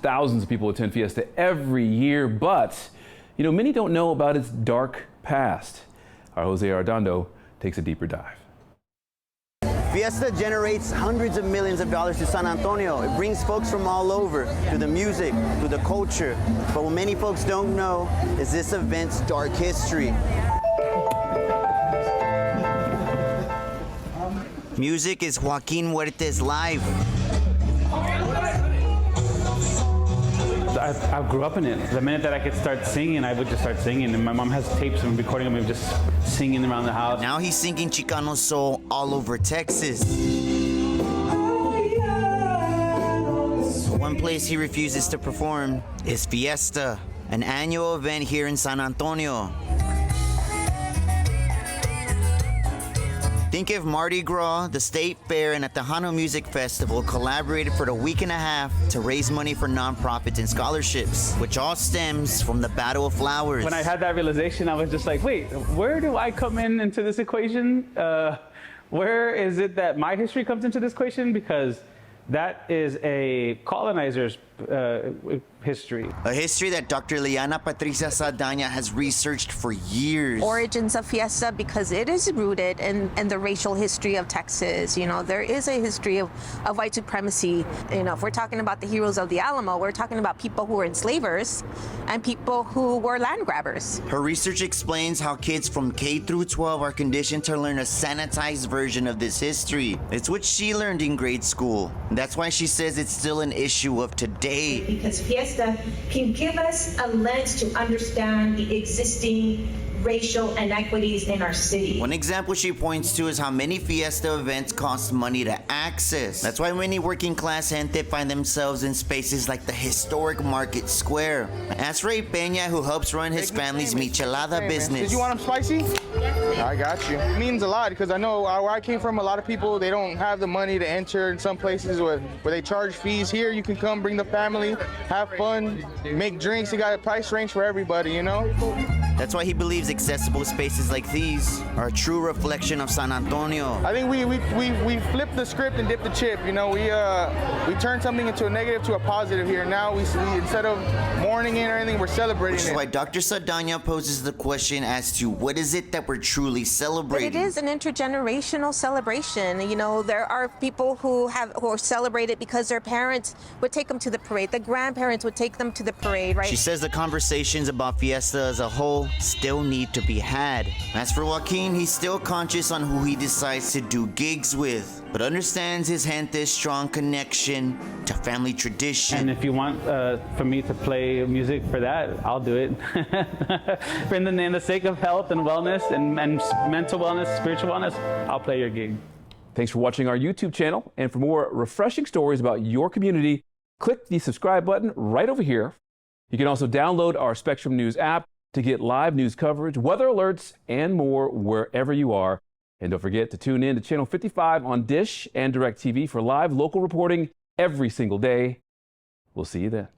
Thousands of people attend Fiesta every year, but many don't know about its dark past. Our Jose Arredondo takes a deeper dive. Fiesta generates hundreds of millions of dollars to San Antonio. It brings folks from all over through the music, through the culture. But what many folks don't know is this event's dark history. Music is Joaquin Huerta's life. I grew up in it. The minute that I could start singing, I would just start singing. And my mom has tapes and recording of me just singing around the house. Now he's singing Chicano soul all over Texas. One place he refuses to perform is Fiesta, an annual event here in San Antonio. Think if Mardi Gras, the State Fair, and the Tejano Music Festival collaborated for a week and a half to raise money for nonprofits and scholarships, which all stems from the Battle of Flowers. When I had that realization, I was just like, wait, where do I come into this equation? Where is it that my history comes into this equation? Because that is a colonizer's history. A history that Dr. Liana Patricia Saldana has researched for years. Origins of Fiesta, because it is rooted in the racial history of Texas. There is a history of white supremacy. If we're talking about the heroes of the Alamo, we're talking about people who were enslavers and people who were land grabbers. Her research explains how kids from K through 12 are conditioned to learn a sanitized version of this history. It's what she learned in grade school. That's why she says it's still an issue of today. Because Fiesta can give us a lens to understand the existing racial inequities in our city. One example she points to is how many Fiesta events cost money to access. That's why many working class gente find themselves in spaces like the historic Market Square. Ask Ray Peña, who helps run his family's michelada business. Did you want them spicy? Yes. I got you. It means a lot because I know where I came from, a lot of people, they don't have the money to enter in some places where they charge fees. Here you can come, bring the family, have fun, make drinks. You got a price range for everybody, That's why he believes accessible spaces like these are a true reflection of San Antonio. I think we flipped the script and dipped the chip. We turned something into a negative to a positive here. Now we instead of mourning it or anything, we're celebrating it. Which is why Dr. Saldana poses the question as to what is it that we're truly celebrating? But it is an intergenerational celebration. There are people who are celebrated because their parents would take them to the parade. The grandparents would take them to the parade, right? She says the conversations about Fiesta as a whole still need to be had. As for Joaquin, he's still conscious on who he decides to do gigs with, but understands his gente's strong connection to family tradition. And if you want for me to play music for that, I'll do it. In the sake of health and wellness and mental wellness, spiritual wellness, I'll play your gig. Thanks for watching our YouTube channel. And for more refreshing stories about your community, click the subscribe button right over here. You can also download our Spectrum News app to get live news coverage, weather alerts, and more wherever you are. And don't forget to tune in to Channel 55 on Dish and DirecTV for live local reporting every single day. We'll see you then.